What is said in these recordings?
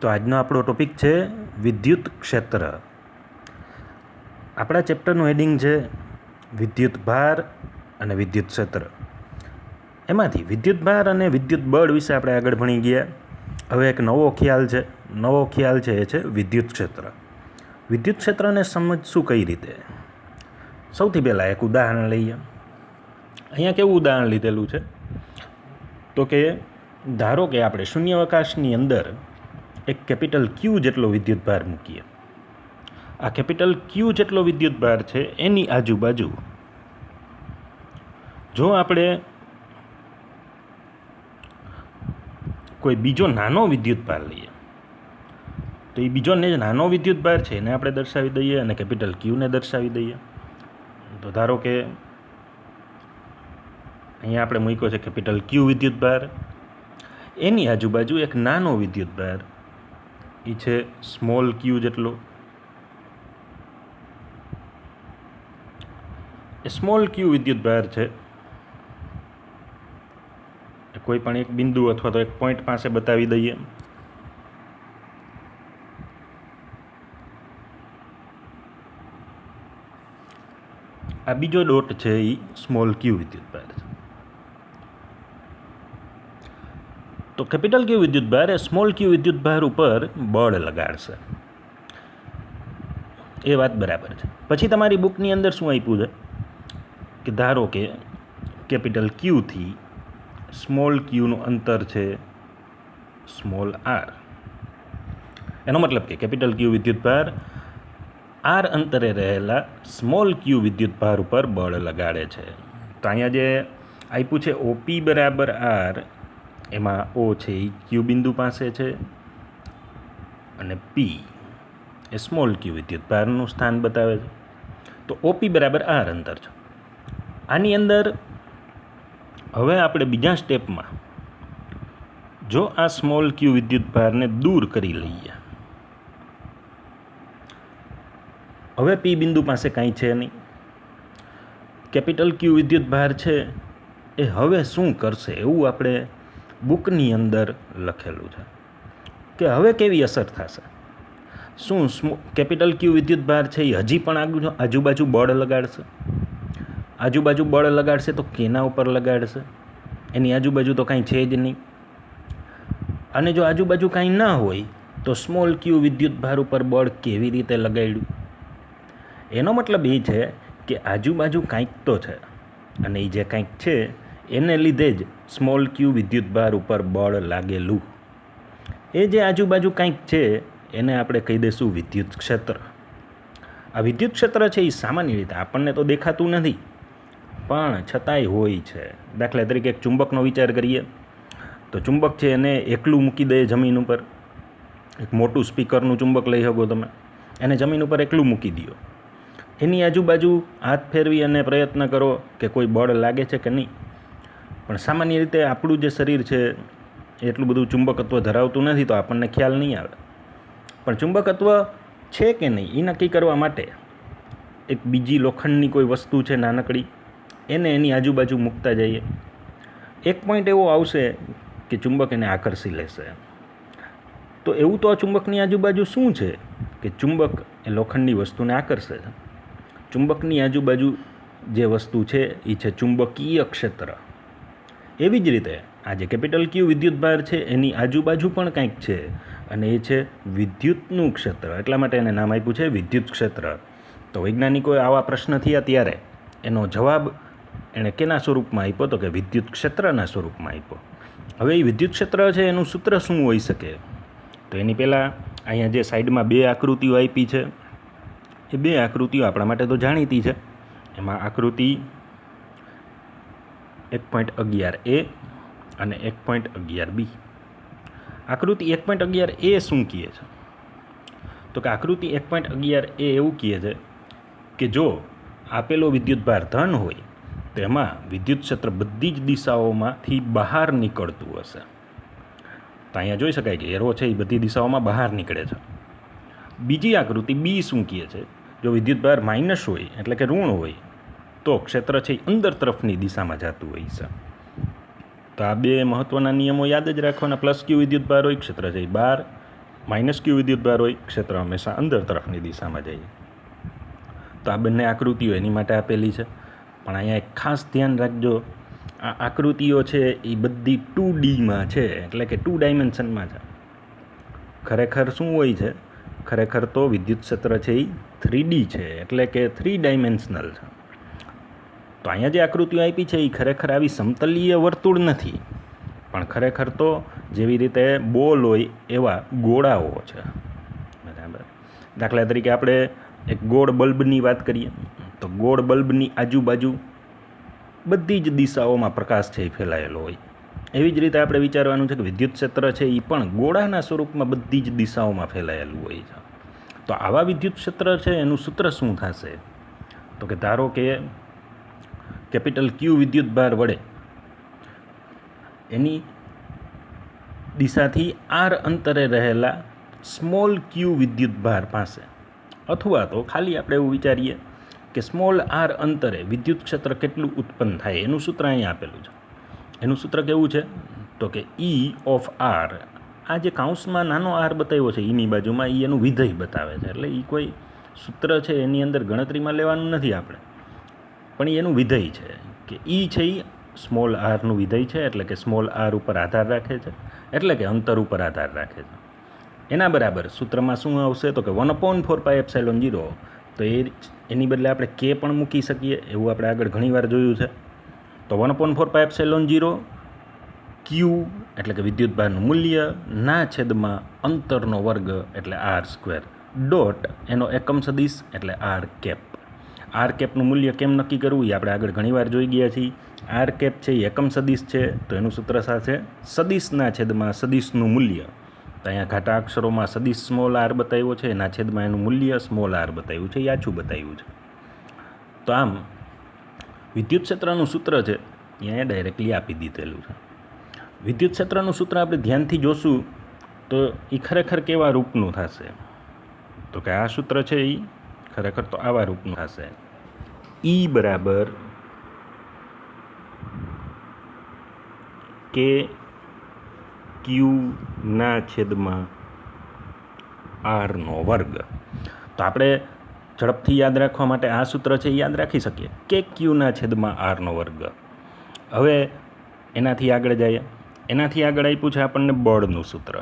તો આજનો આપણો ટોપિક છે વિદ્યુત ક્ષેત્ર. આપણા ચેપ્ટરનું હેડિંગ છે વિદ્યુત ભાર અને વિદ્યુત ક્ષેત્ર. એમાંથી વિદ્યુત ભાર અને વિદ્યુત બળ વિશે આપણે આગળ ભણી ગયા. હવે એક નવો ખ્યાલ છે એ છે વિદ્યુત ક્ષેત્ર. વિદ્યુત ક્ષેત્રને સમજશું કઈ રીતે? સૌથી પહેલાં એક ઉદાહરણ લઈએ. અહીંયા કેવું ઉદાહરણ લીધેલું છે તો કે ધારો કે આપણે શૂન્યાવકાશની અંદર એક કેપિટલ ક્યુ જેટલો વિદ્યુત ભાર મૂકીએ. આ કેપિટલ ક્યુ જેટલો વિદ્યુત ભાર છે એની આજુબાજુ જો આપણે કોઈ બીજો નાનો વિદ્યુત ભાર લઈએ તો એ બીજો નાનો વિદ્યુત ભાર છે એને આપણે દર્શાવી દઈએ અને કેપિટલ ક્યુને દર્શાવી દઈએ. તો ધારો કે અહીંયા આપણે મૂક્યો છે કેપિટલ ક્યુ વિદ્યુત ભાર, એની આજુબાજુ એક નાનો વિદ્યુત ભાર એ છે સ્મોલ ક્યુ જેટલો. એ સ્મોલ ક્યુ વિદ્યુત ભાર છે કોઈ પણ એક બિંદુ અથવા તો એક પોઈન્ટ પાસે બતાવી દઈએ. આ બીજો ડોટ છે એ સ્મોલ ક્યુ વિદ્યુત ભાર છે. તો કેપિટલ ક્યુ વિદ્યુત ભાર એ સ્મોલ ક્યુ વિદ્યુત ભાર ઉપર બળ લગાડશે. એ વાત બરાબર છે. પછી તમારી બુકની અંદર શું આપ્યું છે કે ધારો કે કેપિટલ ક્યુથી સ્મોલ ક્યુનું અંતર છે સ્મોલ આર. એનો મતલબ કે કેપિટલ ક્યુ વિદ્યુત ભાર આર અંતરે રહેલા સ્મોલ ક્યુ વિદ્યુત ભાર ઉપર બળ લગાડે છે. તો અહીંયા જે આપ્યું છે ઓપી બરાબર આર, એમાં ઓ છે એ ક્યુ બિંદુ પાસે છે અને પી એ સ્મોલ ક્યુ વિદ્યુત ભારનું સ્થાન બતાવે છે. તો ઓપી બરાબર આર અંતર છે. આની અંદર હવે આપણે બીજા સ્ટેપમાં જો આ સ્મોલ ક્યુ વિદ્યુત ભારને દૂર કરી લઈએ, હવે પી બિંદુ પાસે કાંઈ છે નહીં. કેપિટલ ક્યુ વિદ્યુત ભાર છે એ હવે શું કરશે એવું આપણે બુકની અંદર લખેલું છે કે હવે કેવી અસર થશે. શું કેપિટલ ક્યુ વિદ્યુત ભાર છે એ હજી પણ આજુબાજુ બળ લગાડશે? આજુબાજુ બળ લગાડશે તો કેના ઉપર લગાડશે? એની આજુબાજુ તો કાંઈ છે જ નહીં. અને જો આજુબાજુ કાંઈ ના હોય તો સ્મોલ ક્યુ વિદ્યુત ભાર ઉપર બળ કેવી રીતે લગાડ્યું? એનો મતલબ એ છે કે આજુબાજુ કાંઈક તો છે અને એ જે કાંઈક છે એને લીધે જ સ્મોલ ક્યુ વિદ્યુત ભાર ઉપર બળ લાગેલું. એ જે આજુબાજુ કાંઈક છે એને આપણે કહી દઈશું વિદ્યુત ક્ષેત્ર. આ વિદ્યુત ક્ષેત્ર છે એ સામાન્ય રીતે આપણને તો દેખાતું નથી પણ છતાંય હોય છે. દાખલા તરીકે એક ચુંબકનો વિચાર કરીએ તો ચુંબક છે એને એકલું મૂકી દે જમીન ઉપર. એક મોટું સ્પીકરનું ચુંબક લઈ શકો તમે, એને જમીન ઉપર એકલું મૂકી દો. એની આજુબાજુ હાથ ફેરવી અને પ્રયત્ન કરો કે કોઈ બળ લાગે છે કે નહીં. પણ સામાન્ય રીતે આપણું જે શરીર છે એટલું બધું ચુંબકત્વ ધરાવતું નથી તો આપણને ખ્યાલ નહીં આવે. પણ ચુંબકત્વ છે કે નહીં એ નક્કી કરવા માટે એક બીજી લોખંડની કોઈ વસ્તુ છે નાનકડી, એને એની આજુબાજુ મૂકતા જઈએ. એક પોઈન્ટ એવો આવશે કે ચુંબક એને આકર્ષી લેશે. તો એવું તો આ ચુંબકની આજુબાજુ શું છે કે ચુંબક એ લોખંડની વસ્તુને આકર્ષે છે. ચુંબકની આજુબાજુ જે વસ્તુ છે એ છે ચુંબકીય ક્ષેત્ર. એવી જ રીતે આ જે કેપિટલ ક્યુ વિદ્યુત ભાર છે એની આજુબાજુ પણ કંઈક છે અને એ છે વિદ્યુતનું ક્ષેત્ર. એટલા માટે એને નામ આપ્યું છે વિદ્યુત ક્ષેત્ર. તો વૈજ્ઞાનિકોએ આવા પ્રશ્ન થયા ત્યારે એનો જવાબ એણે કેના સ્વરૂપમાં આપ્યો તો કે વિદ્યુત ક્ષેત્રના સ્વરૂપમાં આપ્યો. હવે એ વિદ્યુત ક્ષેત્ર છે એનું સૂત્ર શું હોઈ શકે? તો એની પહેલાં અહીંયા જે સાઈડમાં બે આકૃતિઓ આપી છે એ બે આકૃતિઓ આપણા માટે તો જાણીતી છે. એમાં આકૃતિ 1.11a અને 1.11b. આકૃતિ 1.11a શું કહે છે? તો કે આકૃતિ 1.11a એવું કહે છે કે જો આપેલો વિદ્યુત ભાર ધન હોય તો એમાં વિદ્યુત ક્ષેત્ર બધી જ દિશાઓમાંથી બહાર નીકળતું હશે. તો અહીંયા જોઈ શકાય કે એરો છે એ બધી દિશાઓમાં બહાર નીકળે છે. બીજી આકૃતિ બી શું કહે છે? જો વિદ્યુત ભાર માઇનસ હોય એટલે કે ઋણ હોય તો ક્ષેત્ર છે એ અંદર તરફની દિશામાં જતું હોય છે. તો આ બે મહત્ત્વના નિયમો યાદ જ રાખવાના. પ્લસ ક્યુ વિદ્યુત ભાર હોય ક્ષેત્ર છે એ બહાર, માઇનસ ક્યુ વિદ્યુતભાર હોય, ક્ષેત્ર હંમેશા અંદર તરફની દિશામાં જાય. તો આ બંને આકૃતિઓ એની માટે આપેલી છે. પણ અહીંયા એક ખાસ ધ્યાન રાખજો, આ આકૃતિઓ છે એ બધી 2Dમાં છે, એટલે કે 2 ડાયમેન્શનમાં છે. ખરેખર શું હોય છે? ખરેખર તો વિદ્યુત ક્ષેત્ર છે એ 3D છે, એટલે કે 3 ડાયમેન્શનલ છે. તો અહીંયા જે આકૃતિઓ આપી છે એ ખરેખર આવી સમતલીય વર્તુળ નથી, પણ ખરેખર તો જેવી રીતે બોલ હોય એવા ગોળાઓ છે. બરાબર. દાખલા તરીકે આપણે એક ગોળ બલ્બની વાત કરીએ તો ગોળ બલ્બની આજુબાજુ બધી જ દિશાઓમાં પ્રકાશ છે એ ફેલાયેલો હોય. એવી જ રીતે આપણે વિચારવાનું છે કે વિદ્યુત ક્ષેત્ર છે એ પણ ગોળાના સ્વરૂપમાં બધી જ દિશાઓમાં ફેલાયેલું હોય છે. તો આવા વિદ્યુત ક્ષેત્ર છે એનું સૂત્ર શું થશે? તો કે ધારો કે કેપિટલ ક્યુ વિદ્યુતભાર વડે એની દિશાથી આર અંતરે રહેલા સ્મોલ ક્યુ વિદ્યુતભાર પાસે, અથવા તો ખાલી આપણે એવું વિચારીએ કે સ્મોલ આર અંતરે વિદ્યુત ક્ષેત્ર કેટલું ઉત્પન્ન થાય એનું સૂત્ર અહીંયા આપેલું છે. એનું સૂત્ર કેવું છે? તો કે ઈ ઓફ આર, આ જે કાઉન્સમાં નાનો આર બતાવ્યો છે ઈની બાજુમાં, એ એનું વિધેય બતાવે છે. એટલે એ કોઈ સૂત્ર છે એની અંદર ગણતરીમાં લેવાનું નથી આપણે, પણ એનું વિધેય છે કે ઈ છે એ સ્મોલ આરનું વિધેય છે, એટલે કે સ્મોલ આર ઉપર આધાર રાખે છે, એટલે કે અંતર ઉપર આધાર રાખે છે. એના બરાબર સૂત્રમાં શું આવશે? તો કે 1/4πε0. તો એની બદલે આપણે કે પણ મૂકી શકીએ, એવું આપણે આગળ ઘણીવાર જોયું છે. તો 1/4πε0 ક્યુ એટલે કે વિદ્યુતભારનું મૂલ્ય ના છેદમાં અંતરનો વર્ગ એટલે r² ડોટ એનો એકમ સદિશ એટલે r કેપ. આર કેપનું મૂલ્ય કેમ નક્કી કરવું એ આપણે આગળ ઘણીવાર જોઈ ગયા છીએ. આર કેપ છે એ એકમ સદિશ છે, તો એનું સૂત્ર સાથે સદિશના છેદમાં સદિશનું મૂલ્ય. તો અહીંયા ઘાટા અક્ષરોમાં સદિશ સ્મોલ આર બતાવ્યો છે, એના છેદમાં એનું મૂલ્ય સ્મોલ આર બતાવ્યું છે, એ આછું બતાવ્યું છે. તો આમ વિદ્યુત ક્ષેત્રનું સૂત્ર છે અહીંયા ડાયરેક્ટલી આપી દીધેલું છે. વિદ્યુત ક્ષેત્રનું સૂત્ર આપણે ધ્યાનથી જોશું તો એ ખરેખર કેવા રૂપનું થશે? તો કે આ સૂત્ર છે એ ખરેખર તો આવા રૂપનું થશે. ઈ બરાબર કે ક્યુના છેદમાં આરનો વર્ગ. તો આપણે ઝડપથી યાદ રાખવા માટે આ સૂત્ર છે એ યાદ રાખી શકીએ કે ક્યુના છેદમાં આરનો વર્ગ. હવે એનાથી આગળ જઈએ. એનાથી આગળ આપ્યું છે આપણને બળનું સૂત્ર.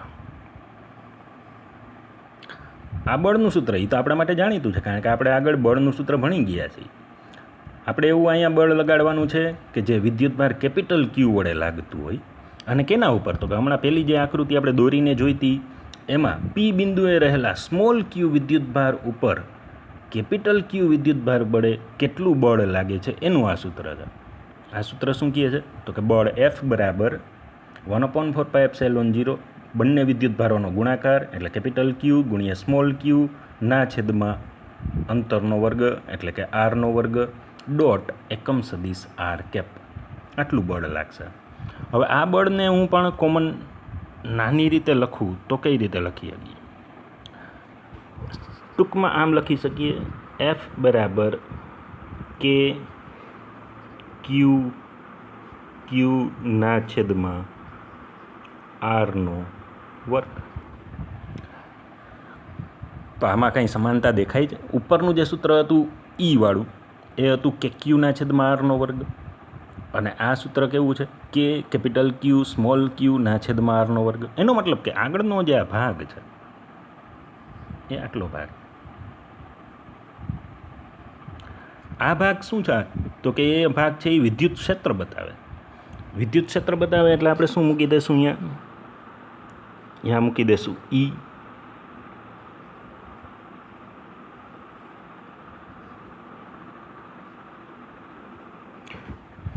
આ બળનું સૂત્ર એ તો આપણા માટે જાણીતું છે, કારણ કે આપણે આગળ બળનું સૂત્ર ભણી ગયા છીએ. આપણે એવું અહીંયા બળ લગાડવાનું છે કે જે વિદ્યુતભાર કેપિટલ ક્યુ વડે લાગતું હોય, અને કેના ઉપર? તો કે હમણાં પહેલી જે આકૃતિ આપણે દોરીને જોઈતી એમાં પી બિંદુએ રહેલા સ્મોલ ક્યુ વિદ્યુતભાર ઉપર કેપિટલ ક્યુ વિદ્યુતભાર વડે કેટલું બળ લાગે છે એનું આ સૂત્ર છે. આ સૂત્ર શું કહે છે? તો કે બળ F બરાબર 1/4πε0 બંને વિદ્યુતભારોનો ગુણાકાર એટલે કેપિટલ ક્યુ ગુણ્યા સ્મોલ ક્યુ ના છેદમાં અંતરનો વર્ગ એટલે કે આરનો વર્ગ ડોટ એકમ સદિશ આર કેપ. આટલું બળ લાગશે. હવે આ બળને હું પણ કોમન નાની રીતે લખું તો કઈ રીતે લખી શકીએ? ટૂંકમાં આમ લખી શકીએ, F બરાબર કે ક્યુ ના છેદમાં આરનો વર્ગ. તો આમાં કંઈ સમાનતા દેખાય છે? ઉપરનું જે સૂત્ર હતું ઈ વાળું એ હતું કે ક્યુના છેદમાં આરનો વર્ગ, અને આ સૂત્ર કેવું છે કે કેપિટલ ક્યુ સ્મોલ ક્યુ ના છેદમાં આરનો વર્ગ. એનો મતલબ કે આગળનો જે આ ભાગ છે એ આટલો ભાગ. આ ભાગ શું છે? તો કે એ ભાગ છે એ વિદ્યુત ક્ષેત્ર બતાવે. વિદ્યુત ક્ષેત્ર બતાવે એટલે આપણે શું મૂકી દઈશું? અહીંયા મૂકી દઈશું ઈ.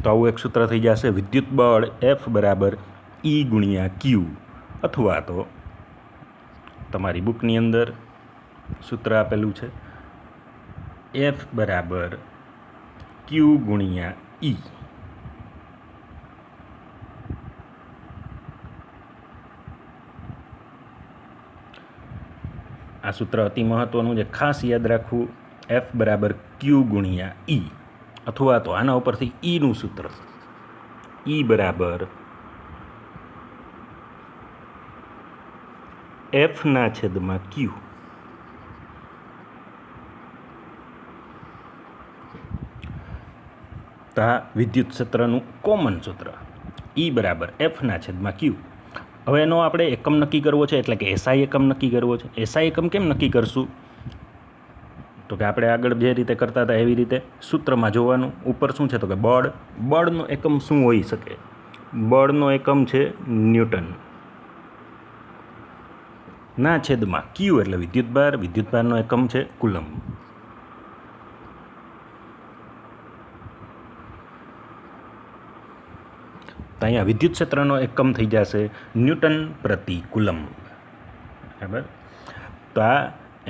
તો આવું એક સૂત્ર થઈ જશે. વિદ્યુત બળ F બરાબર ઈ ગુણ્યા ક્યુ, અથવા તો તમારી બુકની અંદર સૂત્ર આપેલું છે F બરાબર ક્યુ ગુણ્યા ઈ. આ સૂત્ર અતિ મહત્વનું છે, ખાસ યાદ રાખવું. F બરાબર ક્યુ ગુણ્યા ઈ, અથવા તો આના ઉપરથી ઈનું સૂત્ર ઈ બરાબર એફના છેદમાં ક્યુ. તો આ વિદ્યુત ક્ષેત્રનું કોમન સૂત્ર E બરાબર એફના છેદમાં ક્યુ. હવે એનો આપણે એકમ નક્કી કરવો છે, એટલે કે એસઆઈ એકમ નક્કી કરવો છે. એસઆઈ એકમ કેમ નક્કી કરશું? તો કે આપણે આગળ જે રીતે કરતા હતા એવી રીતે સૂત્રમાં જોવાનું. ઉપર શું છે? તો કે બળ. બળનો એકમ શું હોઈ શકે? બળનો એકમ છે ન્યૂટન ના છેદમાં ક્યુ એટલે વિદ્યુતભાર. વિદ્યુતભારનો એકમ છે કુલમ્બ. તો અહીંયા વિદ્યુત ક્ષેત્રનો એકમ થઈ જશે ન્યૂટન પ્રતિ કુલમ્બ. બરાબર. તો આ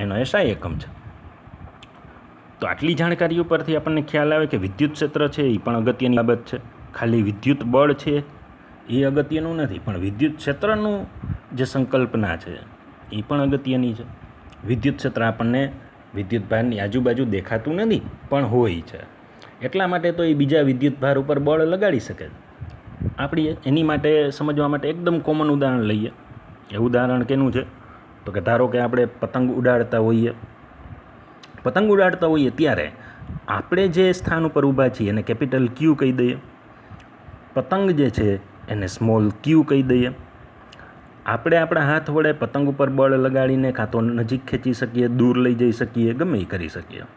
એનો એસઆઈ એકમ છે. તો આટલી જાણકારી ઉપરથી આપણને ખ્યાલ આવે કે વિદ્યુત ક્ષેત્ર છે એ પણ અગત્યની બાબત છે. ખાલી વિદ્યુત બળ છે એ અગત્યનું નથી, પણ વિદ્યુત ક્ષેત્રનું જે સંકલ્પના છે એ પણ અગત્યની છે. વિદ્યુત ક્ષેત્ર આપણને વિદ્યુતભારની આજુબાજુ દેખાતું નથી પણ હોય છે, એટલા માટે તો એ બીજા વિદ્યુતભાર ઉપર બળ લગાડી શકે છે. આપણી એની માટે સમજવા માટે એકદમ કોમન ઉદાહરણ લઈએ. એ ઉદાહરણ કેનું છે? તો કે ધારો કે આપણે પતંગ ઉડાડતા હોઈએ. પતંગ ઉડાડતા હોઈએ ત્યારે આપણે જે સ્થાન ઉપર ઊભા છીએ એને કેપિટલ ક્યુ કહી દઈએ. પતંગ જે છે એને સ્મોલ ક્યુ કહી દઈએ. આપણે આપણા હાથ વડે પતંગ ઉપર બળ લગાડીને કાં તો નજીક ખેંચી શકીએ, દૂર લઈ જઈ શકીએ, ગમે એ કરી શકીએ.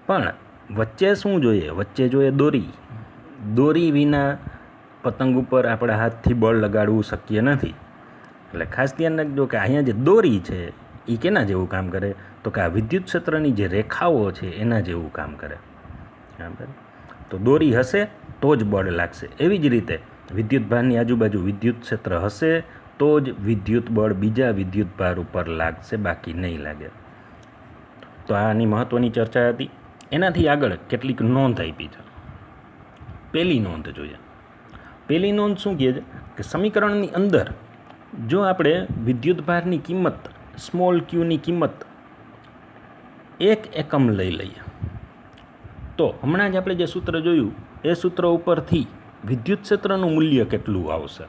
પણ વચ્ચે શું જોઈએ? વચ્ચે જોઈએ દોરી. દોરી વિના પતંગ ઉપર આપણા હાથથી બળ લગાડવું શક્ય નથી. એટલે ખાસ ધ્યાન રાખજો કે અહીંયા જે દોરી છે એ કેના જેવું કામ કરે? તો કે આ વિદ્યુત ક્ષેત્રની જે રેખાઓ છે એના જેવું કામ કરે. બરાબર. તો દોરી હશે તો જ બળ લાગશે. એવી જ રીતે વિદ્યુતભારની આજુબાજુ વિદ્યુત ક્ષેત્ર હશે તો જ વિદ્યુત બળ બીજા વિદ્યુતભાર ઉપર લાગશે, બાકી નહીં લાગે. તો આની મહત્ત્વની ચર્ચા હતી. એનાથી આગળ કેટલીક નોંધ આપી છે. પહેલી નોંધ જોઈએ. પહેલી નોંધ શું કહે છે કે સમીકરણની અંદર જો આપણે વિદ્યુતભારની કિંમત સ્મોલ ક્યુની કિંમત 1 એકમ લઈ લઈએ તો હમણાં જ આપણે જે સૂત્ર જોયું એ સૂત્ર ઉપરથી વિદ્યુત ક્ષેત્રનું મૂલ્ય કેટલું આવશે?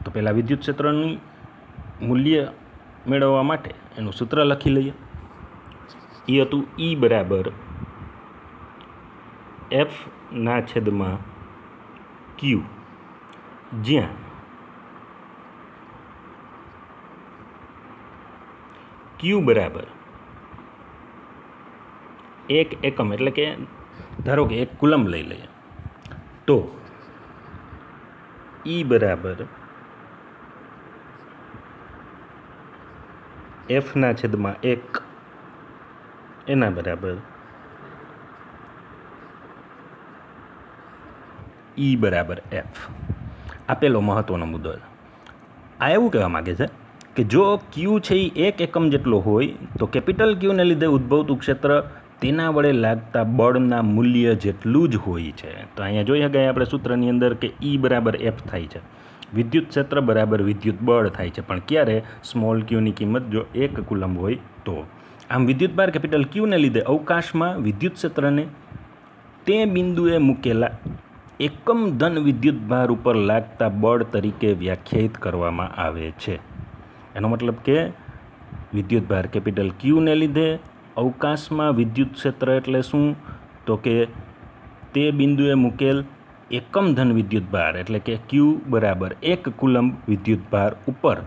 તો પહેલાં વિદ્યુત ક્ષેત્રનું મૂલ્ય મેળવવા માટે એનું સૂત્ર લખી લઈએ. એ હતું E બરાબર એફના છેદમાં ક્યુ, જ્યાં ક્યુ બરાબર 1 એકમ એટલે કે ધારો કે 1 કુલમ્બ લઈ લઈએ તો E બરાબર એફના છેદમાં 1 એના બરાબર E બરાબર એફ. આપેલો મહત્ત્વનો મુદ્દો છે. આ એવું કહેવા માગે છે કે જો ક્યુ છે એ 1 એકમ જેટલો હોય તો કેપિટલ ક્યુને લીધે ઉદ્ભવતું ક્ષેત્ર તેના વડે લાગતા બળના મૂલ્ય જેટલું જ હોય છે. તો અહીંયા જોઈ શકાય આપણે સૂત્રની અંદર કે E બરાબર એફ થાય છે. વિદ્યુત ક્ષેત્ર બરાબર વિદ્યુત બળ થાય છે, પણ ક્યારે? સ્મોલ ક્યુની કિંમત જો 1 કુલમ્બ હોય તો. આમ વિદ્યુતભાર કેપિટલ ક્યુને લીધે અવકાશમાં વિદ્યુત ક્ષેત્રને તે બિંદુએ મૂકેલા એકમ ધન વિદ્યુતભાર ઉપર લાગતા બળ તરીકે વ્યાખ્યાયિત કરવામાં આવે છે. એનો મતલબ કે વિદ્યુતભાર કેપિટલ ક્યુને લીધે અવકાશમાં વિદ્યુત ક્ષેત્ર એટલે શું? તો કે તે બિંદુએ મૂકેલ એકમ ધન વિદ્યુતભાર એટલે કે ક્યુ બરાબર 1 કુલમ્બ વિદ્યુતભાર ઉપર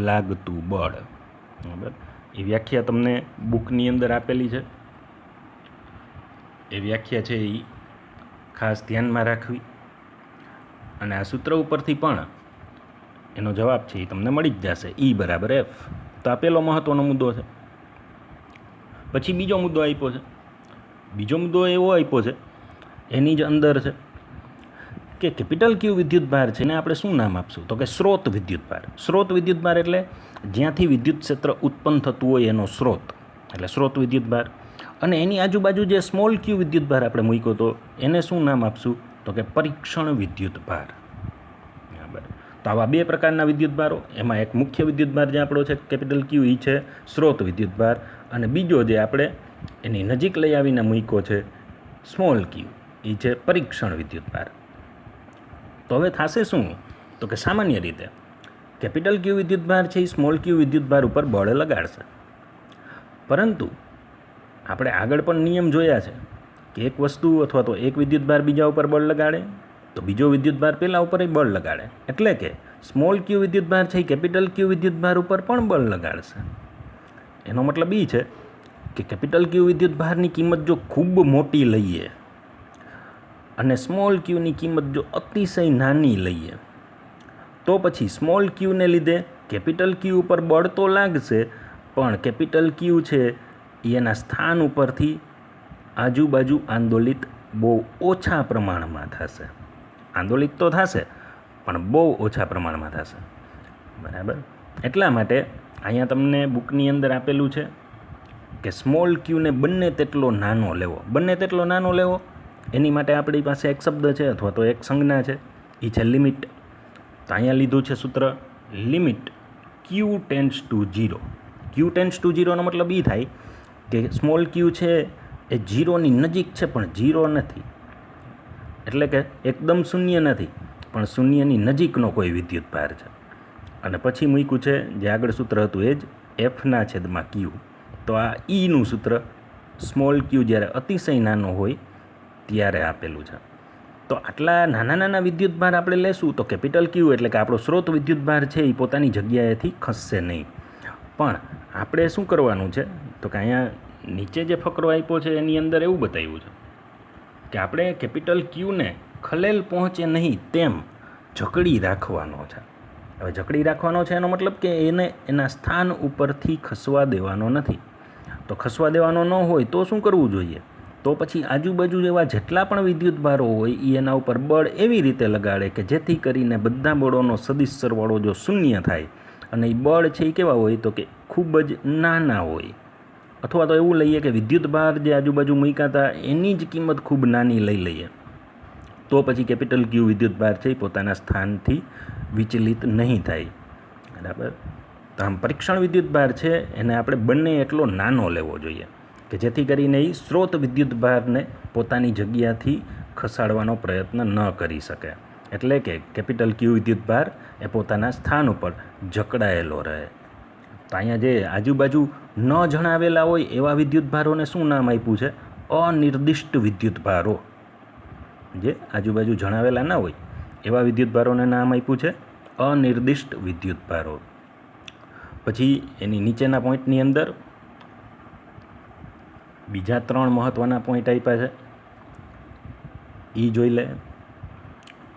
લાગતું બળ. બરાબર. એ વ્યાખ્યા તમને બુકની અંદર આપેલી છે. એ વ્યાખ્યા છે એ ખાસ ધ્યાનમાં રાખવી, અને આ સૂત્ર ઉપરથી પણ એનો જવાબ છે એ તમને મળી જ જશે. E બરાબર એફ. તો આ પહેલો મહત્ત્વનો મુદ્દો છે. પછી બીજો મુદ્દો આપ્યો છે. બીજો મુદ્દો એવો આપ્યો છે, એની જ અંદર છે કે કેપિટલ ક્યુ વિદ્યુતભાર છે એને આપણે શું નામ આપશું? તો કે સ્રોત વિદ્યુતભાર. સ્રોત વિદ્યુતભાર એટલે જ્યાંથી વિદ્યુત ક્ષેત્ર ઉત્પન્ન થતું હોય એનો સ્રોત, એટલે સ્રોત વિદ્યુતભાર. અને એની આજુબાજુ જે સ્મોલ ક્યુ વિદ્યુતભાર આપણે મૂક્યો તો એને શું નામ આપશું? તો કે પરીક્ષણ વિદ્યુતભાર. બરાબર. તો આવા 2 પ્રકારના વિદ્યુતભારો, એમાં એક મુખ્ય વિદ્યુતભાર જે આપણો છે કેપિટલ ક્યુ એ છે સ્રોત વિદ્યુતભાર, અને બીજો જે આપણે એની નજીક લઈ આવીને મૂક્યો છે સ્મોલ ક્યુ એ છે પરીક્ષણ વિદ્યુતભાર. તો હવે થશે શું? તો કે સામાન્ય રીતે કેપિટલ ક્યુ વિદ્યુતભાર છે એ સ્મોલ ક્યુ વિદ્યુતભાર ઉપર બળ લગાડશે. પરંતુ આપણે આગળ પણ નિયમ જોયા છે કે એક વસ્તુ અથવા તો એક વિદ્યુતભાર બીજા ઉપર બળ લગાડે તો બીજો વિદ્યુતભાર પેલા ઉપર બળ લગાડે. એટલે કે સ્મોલ ક્યુ વિદ્યુતભાર છે એ કેપિટલ ક્યુ વિદ્યુતભાર ઉપર પણ બળ લગાડશે. એનો મતલબ એ છે કે કેપિટલ ક્યુ વિદ્યુતભારની કિંમત જો ખૂબ મોટી લઈએ અને સ્મોલ ક્યુની કિંમત જો અતિશય નાની લઈએ તો પછી સ્મોલ ક્યુને લીધે કેપિટલ ક્યુ ઉપર બળ તો લાગશે, પણ કેપિટલ ક્યુ છે એના સ્થાન ઉપરથી આજુબાજુ આંદોલિત બહુ ઓછા પ્રમાણમાં થશે. આંદોલિત તો થશે પણ બહુ ઓછા પ્રમાણમાં થશે. બરાબર. એટલા માટે અહીંયા તમને બુકની અંદર આપેલું છે કે સ્મોલ ક્યુને બંને તેટલો નાનો લેવો. બંને તેટલો નાનો લેવો એની માટે આપણી પાસે એક શબ્દ છે અથવા તો એક સંજ્ઞા છે, એ છે લિમિટ. તો અહીંયા લીધું છે સૂત્ર limit q tends to 0. Q tends to 0નો મતલબ એ થાય કે સ્મોલ ક્યુ છે એ 0ની નજીક છે પણ 0 નથી. એટલે કે એકદમ શૂન્ય નથી પણ શૂન્યની નજીકનો કોઈ વિદ્યુતભાર છે. અને પછી મૂક્યું છે જે આગળ સૂત્ર હતું એ જ એફના છેદમાં ક્યુ. તો આ ઈનું સૂત્ર સ્મોલ ક્યુ જ્યારે અતિશય નાનો હોય ત્યારે આપેલું છે. તો આટલા નાના નાના વિદ્યુતભાર આપણે લેશું તો કેપિટલ ક્યુ એટલે કે આપણો સ્રોત વિદ્યુતભાર છે એ પોતાની જગ્યાએથી ખસશે નહીં. પણ આપણે શું કરવાનું છે તો કે અહીંયા નીચે જે ફકરો આપ્યો છે એની અંદર એવું બતાવ્યું છે કે આપણે કેપિટલ ક્યુને ખલેલ પહોંચે નહીં તેમ જકડી રાખવાનો છે. હવે જકડી રાખવાનો છે એનો મતલબ કે એને એના સ્થાન ઉપરથી ખસવા દેવાનો નથી. તો ખસવા દેવાનો ન હોય તો શું કરવું જોઈએ? તો પછી આજુબાજુ એવા જેટલા પણ વિદ્યુતભારો હોય એ એના ઉપર બળ એવી રીતે લગાડે કે જેથી કરીને બધા બળોનો સદિશ સરવાળો જો શૂન્ય થાય અને એ બળ છે એ કેવા હોય તો કે ખૂબ જ નાના હોય. અથવા તો એવું લઈએ કે વિદ્યુતભાર જે આજુબાજુ મૂક્યા હતા એની જ કિંમત ખૂબ નાની લઈ લઈએ તો પછી કેપિટલ ક્યુ વિદ્યુતભાર છે એ પોતાના સ્થાનથી વિચલિત નહીં થાય. બરાબર. તો આમ પરીક્ષણ વિદ્યુતભાર છે એને આપણે બંને એટલો નાનો લેવો જોઈએ કે જેથી કરીને એ સ્રોત વિદ્યુતભારને પોતાની જગ્યાથી ખસાડવાનો પ્રયત્ન ન કરી શકે. એટલે કે કેપિટલ ક્યુ વિદ્યુતભાર એ પોતાના સ્થાન ઉપર જકડાયેલો રહે. તો અહીંયા જે આજુબાજુ ન જણાવેલા હોય એવા વિદ્યુતભારોને શું નામ આપ્યું છે? અનિર્દિષ્ટ વિદ્યુતભારો. જે આજુબાજુ જણાવેલા ના હોય એવા વિદ્યુતભારોને નામ આપ્યું છે અનિર્દિષ્ટ વિદ્યુતભારો. પછી એની નીચેના પોઈન્ટની અંદર બીજા 3 મહત્ત્વના પોઈન્ટ આપ્યા છે એ જોઈ લે.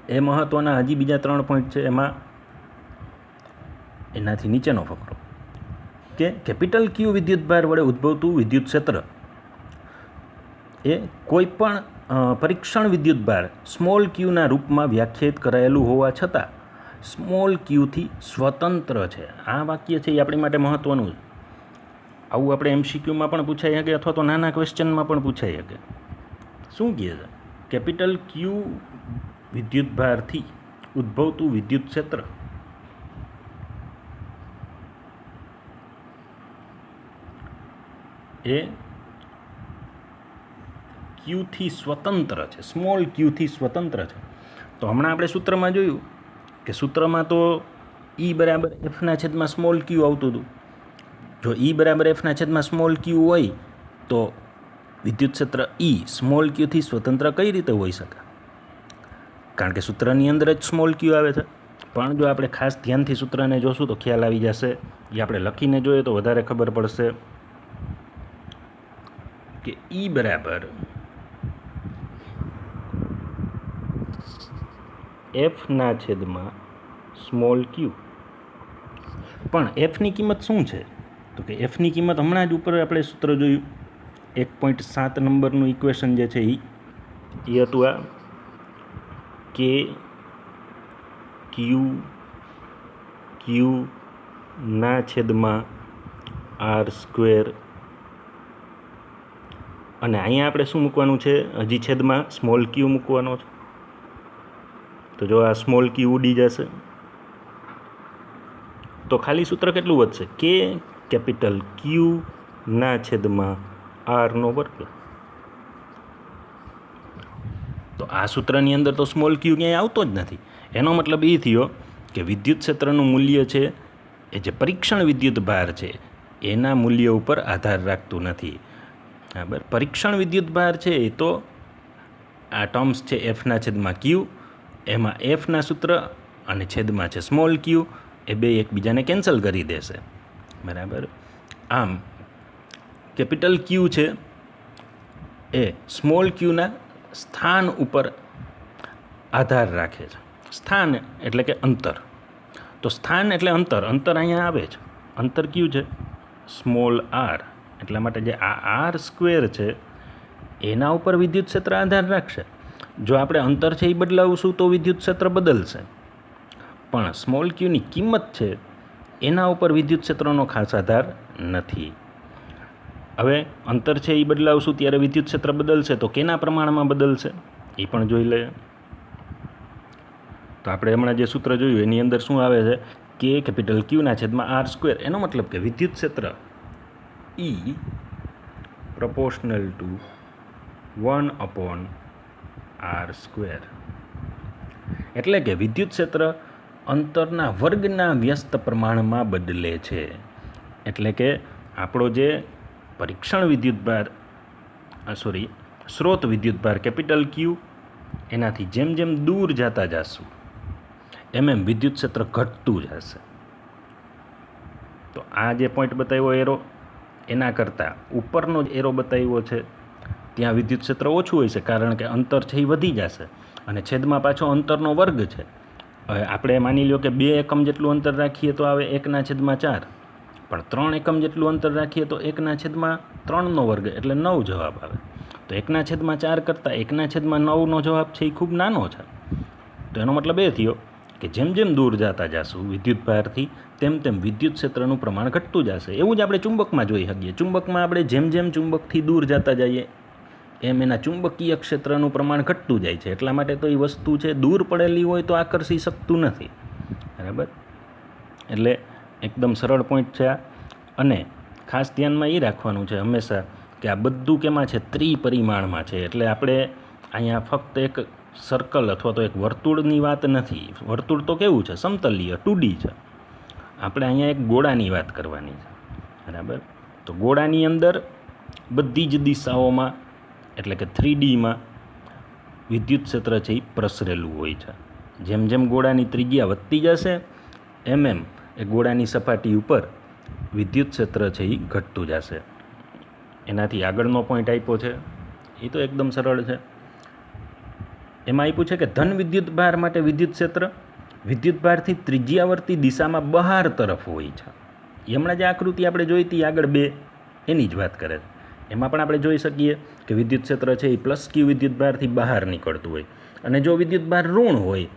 એ મહત્ત્વના હજી બીજા 3 પોઈન્ટ છે. એમાં એનાથી નીચેનો ફકરો કે કેપિટલ ક્યુ વિદ્યુતભાર વડે ઉદ્ભવતું વિદ્યુત ક્ષેત્ર એ કોઈ પણ પરીક્ષણ વિદ્યુતભાર સ્મોલ ક્યુના રૂપમાં વ્યાખ્યાયિત કરાયેલું હોવા છતાં સ્મોલ ક્યુથી સ્વતંત્ર છે. આ વાક્ય છે એ આપણી માટે મહત્ત્વનું છે. આવું આપણે MCQમાં પણ પૂછાઈ શકે અથવા તો નાના ક્વેશ્ચનમાં પણ પૂછાઈ શકે. શું કહે છે? કેપિટલ ક્યુ વિદ્યુતભારથી ઉદ્ભવતું વિદ્યુત ક્ષેત્ર એ ક્યુથી સ્વતંત્ર છે, સ્મોલ ક્યુથી સ્વતંત્ર છે. તો હમણાં આપણે સૂત્રમાં જોયું કે સૂત્રમાં તો E બરાબર એફના છેદમાં સ્મોલ ક્યુ આવતું હતું. જો E બરાબર એફના છેદમાં સ્મોલ ક્યુ હોય તો વિદ્યુત ક્ષેત્ર E સ્મોલ ક્યુથી સ્વતંત્ર કઈ રીતે હોઈ શકે? કારણ કે સૂત્રની અંદર જ સ્મોલ ક્યુ આવે છે. પણ જો આપણે ખાસ ધ્યાનથી સૂત્રને જોશું તો ખ્યાલ આવી જશે. એ આપણે લખીને જોઈએ તો વધારે ખબર પડશે કે E બરાબર એફના છેદમાં સ્મોલ ક્યુ. પણ એફની કિંમત શું છે? તો કે એફની કિંમત હમણાં જ ઉપર આપણે સૂત્ર જોયું 1.7 નંબરનું ઇક્વેશન જે છે એ હતું આ કે ક્યુ ના છેદમાં R². અને અહીંયા આપણે શું મૂકવાનું છે? હજી છેદમાં સ્મોલ ક્યુ મૂકવાનો છે. તો જો આ સ્મોલ ક્યુ ઉડી જશે તો ખાલી સૂત્ર કેટલું વધશે? કે કેપિટલ ક્યુ ના છેદમાં R². તો આ સૂત્રની અંદર તો સ્મોલ ક્યુ ક્યાંય આવતો જ નથી. એનો મતલબ એ થયો કે કે વિદ્યુત ક્ષેત્રનું મૂલ્ય છે એ જે પરીક્ષણ વિદ્યુત ભાર છે એના મૂલ્ય ઉપર આધાર રાખતું નથી. બરાબર. પરીક્ષણ વિદ્યુત ભાર છે એ તો આ ટર્મ્સ છે એફના છેદમાં ક્યુ, એમાં એફના સૂત્ર અને છેદમાં છે સ્મોલ ક્યુ, એ બે એકબીજાને કેન્સલ કરી દેશે. બરાબર. આમ કેપિટલ ક્યુ છે એ સ્મોલ ક્યુના સ્થાન ઉપર આધાર રાખે છે. સ્થાન એટલે કે અંતર. તો સ્થાન એટલે અંતર. અંતર અહીંયા આવે છે. અંતર કયું છે? Small r. એટલા માટે જે આ આર સ્ક્વેર છે એના ઉપર વિદ્યુત ક્ષેત્ર આધાર રાખશે. જો આપણે અંતર છે એ બદલાવશું તો વિદ્યુત ક્ષેત્ર બદલશે, પણ સ્મોલ ક્યુની કિંમત છે એના ઉપર વિદ્યુત ક્ષેત્રનો ખાસ આધાર નથી. હવે અંતર છે એ બદલાવશું ત્યારે વિદ્યુત ક્ષેત્ર બદલશે, તો કેના પ્રમાણમાં બદલશે એ પણ જોઈ લઈએ. તો આપણે હમણાં જે સૂત્ર જોયું એની અંદર શું આવે છે કે કેપિટલ ક્યુના છેદમાં આર સ્ક્વેર. એનો મતલબ કે વિદ્યુત ક્ષેત્ર E proportional to 1/r square. એટલે કે વિદ્યુત ક્ષેત્ર અંતરના વર્ગના વ્યસ્ત પ્રમાણમાં બદલે છે. એટલે કે આપણો જે પરીક્ષણ વિદ્યુતભાર સ્રોત વિદ્યુતભાર કેપિટલ ક્યુ એનાથી જેમ જેમ દૂર જતા જશું એમ વિદ્યુત ક્ષેત્ર ઘટતું જશે. તો આ જે પોઈન્ટ બતાવ્યો એરો એના કરતાં ઉપરનો જ એરો બતાવ્યો છે ત્યાં વિદ્યુત ક્ષેત્ર ઓછું હોય છે, કારણ કે અંતર છે એ વધી જશે અને છેદમાં પાછો અંતરનો વર્ગ છે. હવે આપણે માની લો કે 2 એકમ જેટલું અંતર રાખીએ તો આવે 1/4, પણ 3 એકમ જેટલું અંતર રાખીએ તો 1/3નો વર્ગ એટલે 9 જવાબ આવે. તો 1/4 કરતાં 1/9નો જવાબ છે એ ખૂબ નાનો છે. તો એનો મતલબ એ થયો કે જેમ જેમ દૂર જતા જશું વિદ્યુત ભારથી તેમ તેમ વિદ્યુત ક્ષેત્રનું પ્રમાણ ઘટતું જશે. એવું જ આપણે ચુંબકમાં જોઈ શકીએ. ચુંબકમાં આપણે જેમ જેમ ચુંબકથી દૂર જતા જઈએ એમ એના ચુંબકીય ક્ષેત્રનું પ્રમાણ ઘટતું જાય છે. એટલા માટે તો એ વસ્તુ છે દૂર પડેલી હોય તો આકર્ષી શકતું નથી. બરાબર. એટલે એકદમ સરળ પોઈન્ટ છે આ. અને ખાસ ધ્યાનમાં એ રાખવાનું છે હંમેશા કે આ બધું કેમાં છે? ત્રિપરિમાણમાં છે. એટલે આપણે અહીંયા ફક્ત એક સર્કલ અથવા તો એક વર્તુળની વાત નથી. વર્તુળ તો કેવું છે? સમતલીય 2D છે. આપણે અહીંયા એક ગોળાની વાત કરવાની છે. બરાબર. તો ગોળાની અંદર બધી જ દિશાઓમાં એટલે કે 3Dમાં વિદ્યુત ક્ષેત્ર છે એ પ્રસરેલું હોય છે. જેમ જેમ ગોળાની ત્રિજ્યા વધતી જશે એમ એ ગોળાની સપાટી ઉપર વિદ્યુત ક્ષેત્ર છે એ ઘટતું જશે. એનાથી આગળનો પોઈન્ટ આપ્યો છે એ તો એકદમ સરળ છે. એમાં આપ્યું છે કે ધન વિદ્યુત ભાર માટે વિદ્યુત ક્ષેત્ર વિદ્યુત ભારથી ત્રિજ્યાવર્તી દિશામાં બહાર તરફ હોય છે. હમણાં જે આકૃતિ આપણે જોઈ હતી આગળ 2 એની જ વાત કરે છે. એમાં પણ આપણે જોઈ શકીએ કે વિદ્યુત ક્ષેત્ર છે એ +Q વિદ્યુત ભારથી બહાર નીકળતું હોય, અને જો વિદ્યુત ભાર ઋણ હોય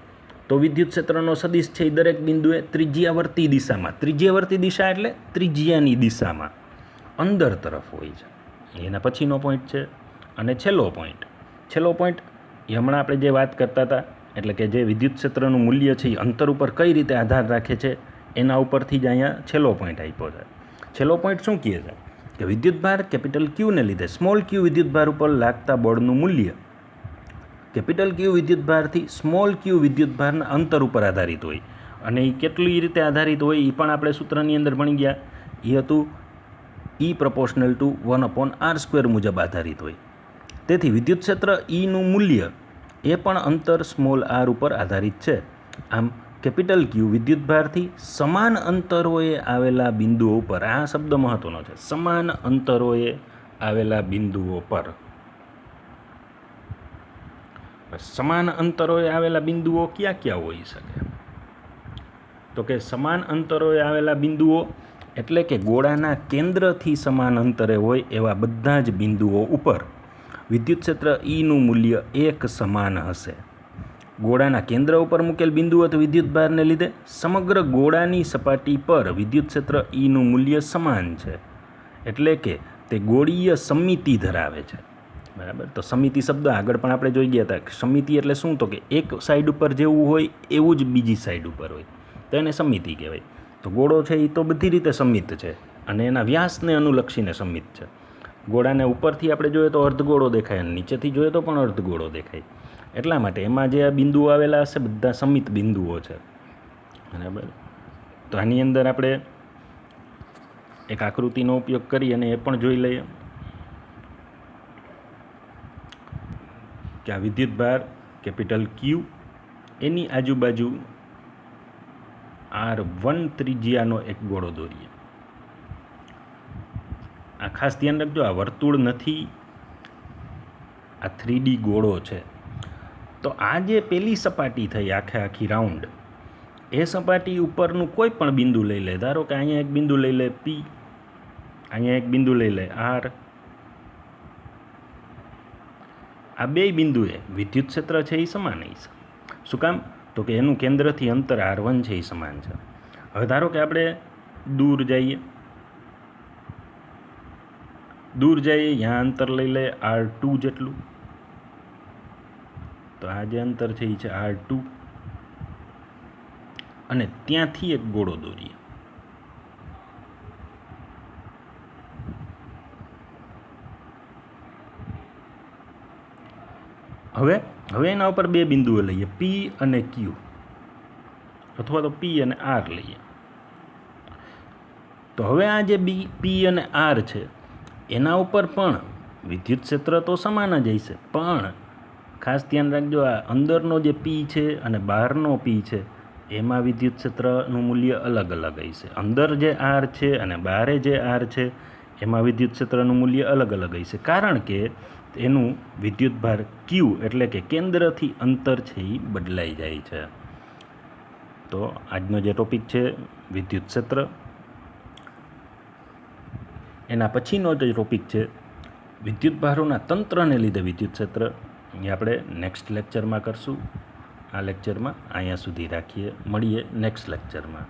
તો વિદ્યુત ક્ષેત્રનો સદિશ છે એ દરેક બિંદુએ ત્રિજ્યાવર્તી દિશામાં, ત્રિજ્યાવર્તી દિશા એટલે ત્રિજ્યાની દિશામાં અંદર તરફ હોય છે. એના પછીનો પોઈન્ટ છે. અને છેલ્લો પોઈન્ટ એ હમણાં આપણે જે વાત કરતા હતા એટલે કે જે વિદ્યુત ક્ષેત્રનું મૂલ્ય છે એ અંતર ઉપર કઈ રીતે આધાર રાખે છે એના ઉપરથી જ અહીંયા છેલ્લો પોઈન્ટ આપ્યો છે. છેલ્લો પોઈન્ટ શું કહે છે કે વિદ્યુતભાર કેપિટલ ક્યુને લીધે સ્મોલ ક્યુ વિદ્યુતભાર ઉપર લાગતા બળનું મૂલ્ય કેપિટલ ક્યુ વિદ્યુતભારથી સ્મોલ ક્યુ વિદ્યુતભારના અંતર ઉપર આધારિત હોય. અને એ કેટલી રીતે આધારિત હોય એ પણ આપણે સૂત્રની અંદર ભણી ગયા. એ હતું E proportional to 1/r² મુજબ આધારિત હોય. તેથી વિદ્યુત ક્ષેત્ર Eનું મૂલ્ય એ પણ અંતર સ્મોલ આર ઉપર આધારિત છે. આમ કેપિટલ ક્યુ વિદ્યુતભારથી સમાન અંતરોએ આવેલા બિંદુઓ પર, આ શબ્દ મહત્વનો છે, સમાન અંતરોએ આવેલા બિંદુઓ પર. સમાન અંતરોએ આવેલા બિંદુઓ ક્યાં ક્યાં હોઈ શકે? તો કે સમાન અંતરોએ આવેલા બિંદુઓ એટલે કે ગોળાના કેન્દ્રથી સમાન અંતરે હોય એવા બધા જ બિંદુઓ ઉપર વિદ્યુત ક્ષેત્ર Eનું મૂલ્ય એક સમાન હશે. ગોળાના કેન્દ્ર ઉપર મૂકેલ બિંદુઓ તો વિદ્યુતભારને લીધે સમગ્ર ગોળાની સપાટી પર વિદ્યુત ક્ષેત્ર Eનું મૂલ્ય સમાન છે. એટલે કે તે ગોળીય સમિતિ ધરાવે છે. બરાબર. તો સમિતિ શબ્દ આગળ પણ આપણે જોઈ ગયા હતા. સમિતિ એટલે શું? તો કે એક સાઈડ ઉપર જેવું હોય એવું જ બીજી સાઈડ ઉપર હોય તો એને સમિતિ કહેવાય. તો ગોળો છે એ તો બધી રીતે સમિત છે અને એના વ્યાસને અનુલક્ષીને સમિત છે. ગોળાને ઉપરથી આપણે જોઈએ તો અર્ધગોળો દેખાય અને નીચેથી જોઈએ તો પણ અર્ધગોળો દેખાય. એટલા માટે એમાં જે આ બિંદુઓ આવેલા હશે બધા સમિત બિંદુઓ છે. બરાબર. તો આની અંદર આપણે એક આકૃતિનો ઉપયોગ કરી અને એ પણ જોઈ લઈએ કે આ વિદ્યુતભાર કેપિટલ ક્યુ, એની આજુબાજુ R1 ત્રિજ્યાનો એક ગોળો દોરીએ. આ ખાસ ધ્યાન રાખજો, આ વર્તુળ નથી, આ 3D ગોળો છે. તો આ જે પેલી સપાટી થઈ આખી રાઉન્ડ, એ સપાટી ઉપરનું કોઈ પણ બિંદુ લઈ લે. ધારો કે અહીંયા એક બિંદુ લઈ લે P, અહીંયા એક બિંદુ લઈ લે R. આ બે બિંદુએ વિદ્યુત ક્ષેત્ર છે એ સમાન હશે. શું કામ? તો કે એનું કેન્દ્રથી અંતર R1 છે એ સમાન છે. હવે ધારો કે આપણે દૂર જઈએ, અહીંયા અંતર લઈ લે R2 જેટલું. તો આ જે અંતર છે એ છે R2, અને ત્યાંથી એક ગોળો દોરીએ. હવે એના ઉપર બે બિંદુઓ લઈએ, P અને Q, અથવા તો P અને R લઈએ. તો હવે આ જે P અને R છે એના ઉપર પણ વિદ્યુત ક્ષેત્ર તો સમાન જ હશે, પણ ખાસ ધ્યાન રાખજો, આ અંદરનો જે P છે અને બહારનો P છે એમાં વિદ્યુત ક્ષેત્રનું મૂલ્ય અલગ અલગ હશે. અંદર જે R છે અને બહારે જે R છે એમાં વિદ્યુત ક્ષેત્રનું મૂલ્ય અલગ અલગ હશે, કારણ કે એનું વિદ્યુતભાર Q એટલે કે કેન્દ્રથી અંતર છે એ બદલાઈ જાય છે. તો આજનો જે ટોપિક છે વિદ્યુત ક્ષેત્ર, એના પછીનો જે ટોપિક છે વિદ્યુતભારોના તંત્રને લીધે વિદ્યુત ક્ષેત્ર, એ આપણે નેક્સ્ટ લેક્ચરમાં કરશું. આ લેક્ચરમાં અહીંયા સુધી રાખીએ, મળીએ નેક્સ્ટ લેક્ચરમાં.